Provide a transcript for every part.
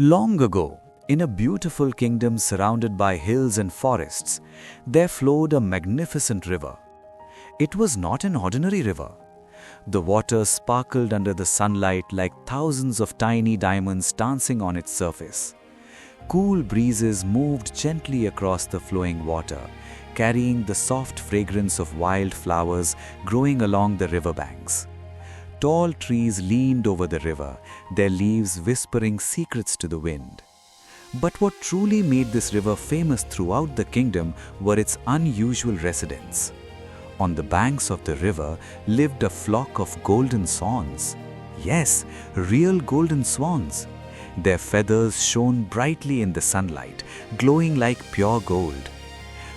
Long ago, in a beautiful kingdom surrounded by hills and forests, there flowed a magnificent river. It was not an ordinary river. The water sparkled under the sunlight like thousands of tiny diamonds dancing on its surface. Cool breezes moved gently across the flowing water, carrying the soft fragrance of wild flowers growing along the riverbanks. Tall trees leaned over the river, their leaves whispering secrets to the wind. But what truly made this river famous throughout the kingdom were its unusual residents. On the banks of the river lived a flock of golden swans. Yes, real golden swans. Their feathers shone brightly in the sunlight, glowing like pure gold.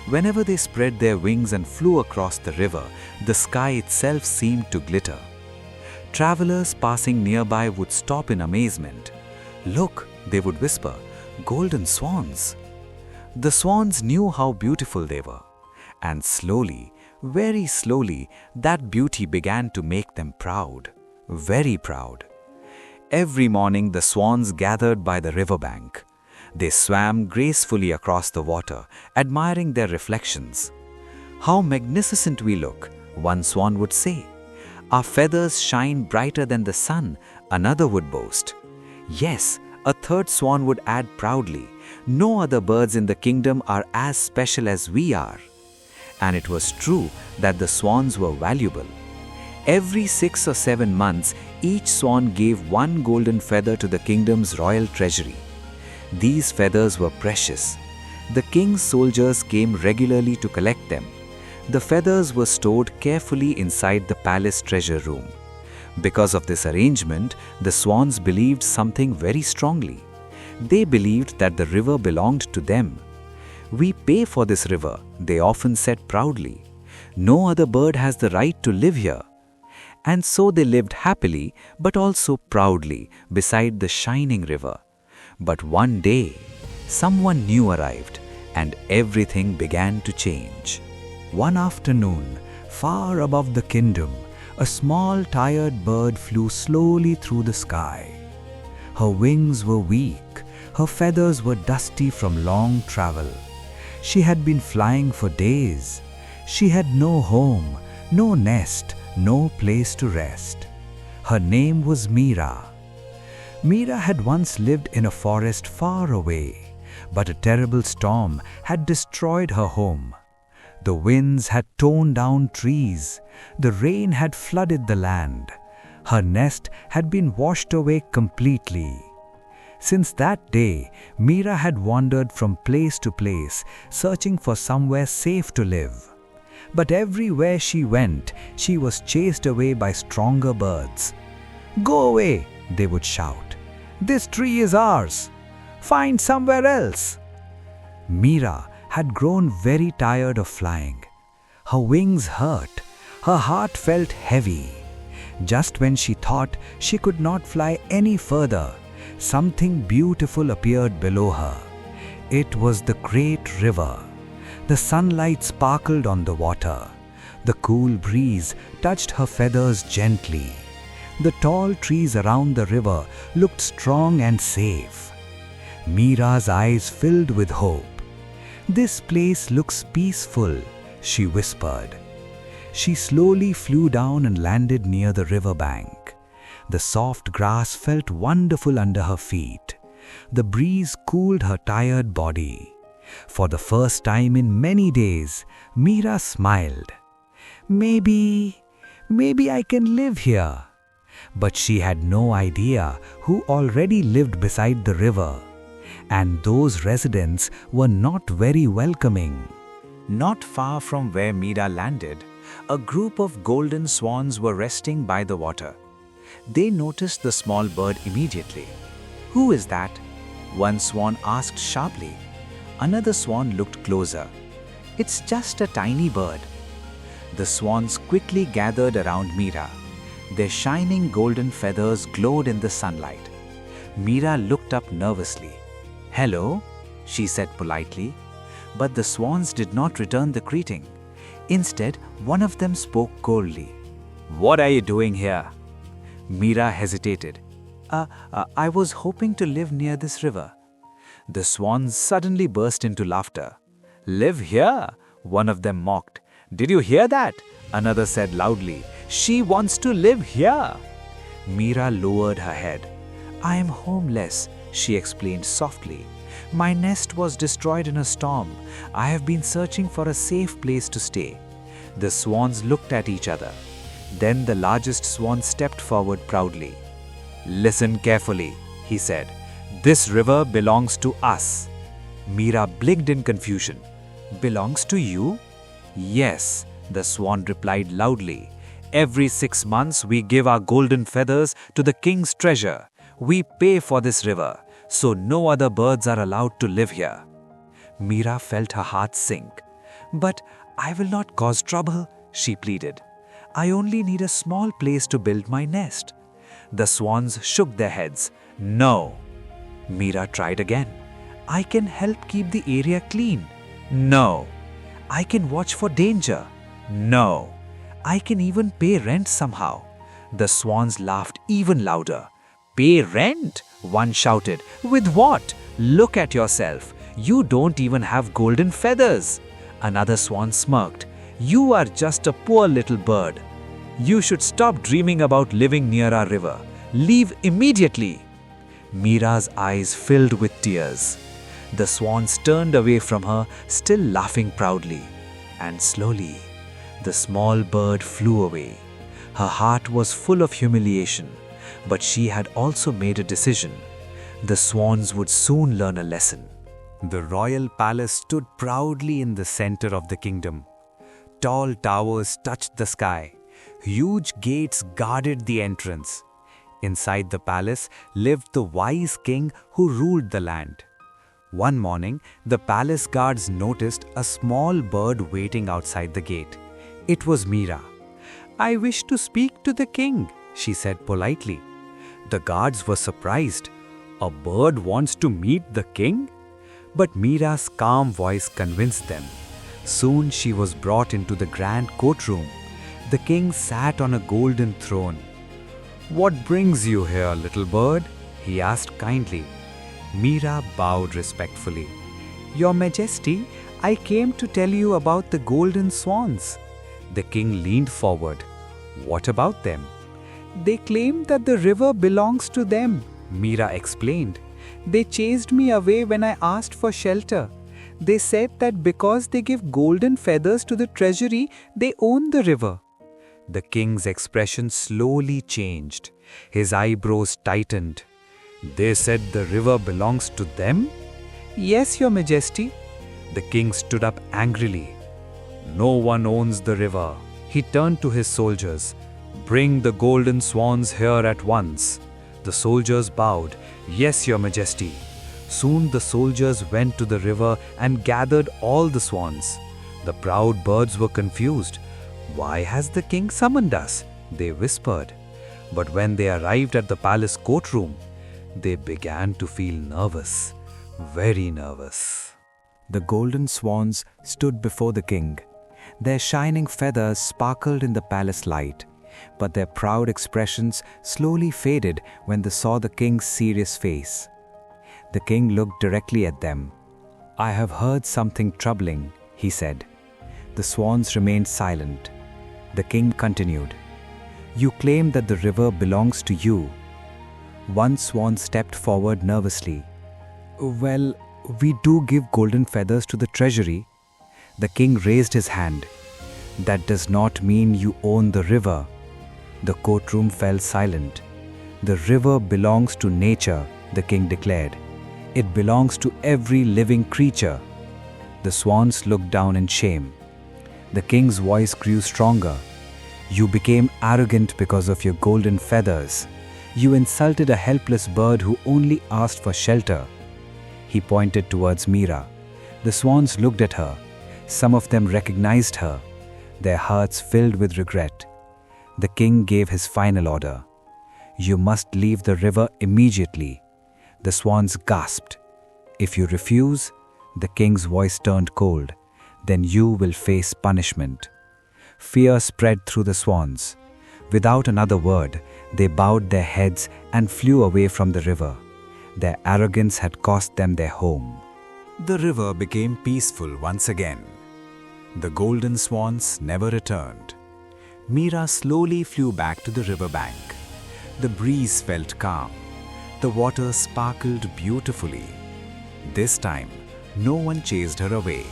Whenever they spread their wings and flew across the river, the sky itself seemed to glitter. Travelers passing nearby would stop in amazement. "Look," they would whisper, "golden swans." The swans knew how beautiful they were, and slowly, very slowly, that beauty began to make them proud, very proud. Every morning the swans gathered by the riverbank. They swam gracefully across the water, admiring their reflections. "How magnificent we look," one swan would say. "Our feathers shine brighter than the sun," another would boast. Yes, a third swan would add proudly, "No other birds in the kingdom are as special as we are." And it was true that the swans were valuable. Every 6 or 7 months, each swan gave one golden feather to the kingdom's royal treasury. These feathers were precious. The king's soldiers came regularly to collect them. The feathers were stored carefully inside the palace treasure room. Because of this arrangement, the swans believed something very strongly. They believed that the river belonged to them. "We pay for this river," they often said proudly. "No other bird has the right to live here." And so they lived happily, but also proudly, beside the shining river. But one day, someone new arrived, and everything began to change. One afternoon, far above the kingdom, a small tired bird flew slowly through the sky. Her wings were weak, her feathers were dusty from long travel. She had been flying for days. She had no home, no nest, no place to rest. Her name was Meera. Meera had once lived in a forest far away, but a terrible storm had destroyed her home. The winds had torn down trees. The rain had flooded the land. Her nest had been washed away completely. Since that day, Meera had wandered from place to place, searching for somewhere safe to live. But everywhere she went, she was chased away by stronger birds. "Go away," they would shout. "This tree is ours. Find somewhere else." Meera had grown very tired of flying. Her wings hurt. Her heart felt heavy. Just when she thought she could not fly any further, something beautiful appeared below her. It was the great river. The sunlight sparkled on the water. The cool breeze touched her feathers gently. The tall trees around the river looked strong and safe. Meera's eyes filled with hope. "This place looks peaceful," she whispered. She slowly flew down and landed near the riverbank. The soft grass felt wonderful under her feet. The breeze cooled her tired body. For the first time in many days, Meera smiled. Maybe I can live here." But she had no idea who already lived beside the river. And those residents were not very welcoming. Not far from where Meera landed, a group of golden swans were resting by the water. They noticed the small bird immediately. "Who is that?" one swan asked sharply. Another swan looked closer. "It's just a tiny bird." The swans quickly gathered around Meera. Their shining golden feathers glowed in the sunlight. Meera looked up nervously. "Hello," she said politely. But the swans did not return the greeting. Instead, one of them spoke coldly. "What are you doing here?" Meera hesitated. I was hoping to live near this river." The swans suddenly burst into laughter. "Live here?" one of them mocked. "Did you hear that?" another said loudly. "She wants to live here." Meera lowered her head. "I am homeless," she explained softly. "My nest was destroyed in a storm. I have been searching for a safe place to stay." The swans looked at each other. Then the largest swan stepped forward proudly. "Listen carefully," he said. "This river belongs to us." Meera blinked in confusion. "Belongs to you?" "Yes," the swan replied loudly. "Every 6 months we give our golden feathers to the king's treasure. We pay for this river, so no other birds are allowed to live here." Meera felt her heart sink. "But I will not cause trouble," she pleaded. "I only need a small place to build my nest." The swans shook their heads. "No." Meera tried again. "I can help keep the area clean." "No." "I can watch for danger." "No." "I can even pay rent somehow." The swans laughed even louder. "Pay rent?" one shouted. "With what? Look at yourself. You don't even have golden feathers." Another swan smirked. "You are just a poor little bird. You should stop dreaming about living near our river. Leave immediately." Meera's eyes filled with tears. The swans turned away from her, still laughing proudly. And slowly, the small bird flew away. Her heart was full of humiliation, but she had also made a decision. The swans would soon learn a lesson. The royal palace stood proudly in the center of the kingdom. Tall towers touched the sky. Huge gates guarded the entrance. Inside the palace lived the wise king who ruled the land. One morning, the palace guards noticed a small bird waiting outside the gate. It was Meera. "I wish to speak to the king," she said politely. The guards were surprised. A bird wants to meet the king? But Meera's calm voice convinced them. Soon she was brought into the grand courtroom. The king sat on a golden throne. "What brings you here, little bird?" he asked kindly. Meera bowed respectfully. "Your Majesty, I came to tell you about the golden swans." The king leaned forward. "What about them?" "They claim that the river belongs to them," Meera explained. "They chased me away when I asked for shelter. They said that because they give golden feathers to the treasury, they own the river." The king's expression slowly changed. His eyebrows tightened. "They said the river belongs to them?" "Yes, Your Majesty." The king stood up angrily. "No one owns the river." He turned to his soldiers. "Bring the golden swans here at once." The soldiers bowed. "Yes, Your Majesty." Soon the soldiers went to the river and gathered all the swans. The proud birds were confused. "Why has the king summoned us?" they whispered. But when they arrived at the palace courtroom, they began to feel nervous, very nervous. The golden swans stood before the king. Their shining feathers sparkled in the palace light, but their proud expressions slowly faded when they saw the king's serious face. The king looked directly at them. "I have heard something troubling," he said. The swans remained silent. The king continued. "You claim that the river belongs to you." One swan stepped forward nervously. "Well, we do give golden feathers to the treasury." The king raised his hand. "That does not mean you own the river." The courtroom fell silent. "The river belongs to nature," the king declared. "It belongs to every living creature." The swans looked down in shame. The king's voice grew stronger. "You became arrogant because of your golden feathers. You insulted a helpless bird who only asked for shelter." He pointed towards Meera. The swans looked at her. Some of them recognized her. Their hearts filled with regret. The king gave his final order. "You must leave the river immediately." The swans gasped. "If you refuse," the king's voice turned cold, "then you will face punishment." Fear spread through the swans. Without another word, they bowed their heads and flew away from the river. Their arrogance had cost them their home. The river became peaceful once again. The golden swans never returned. Meera slowly flew back to the riverbank. The breeze felt calm. The water sparkled beautifully. This time, no one chased her away.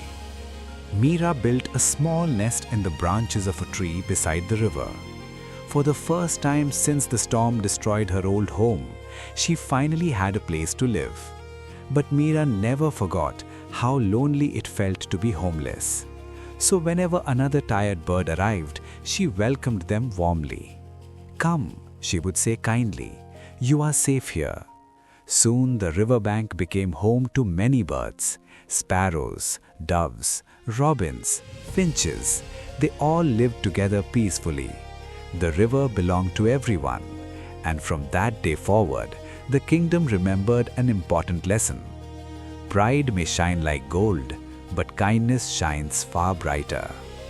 Meera built a small nest in the branches of a tree beside the river. For the first time since the storm destroyed her old home, she finally had a place to live. But Meera never forgot how lonely it felt to be homeless. So whenever another tired bird arrived, she welcomed them warmly. "Come," she would say kindly, "you are safe here." Soon the riverbank became home to many birds: sparrows, doves, robins, finches. They all lived together peacefully. The river belonged to everyone, and from that day forward, the kingdom remembered an important lesson. Pride may shine like gold, but kindness shines far brighter.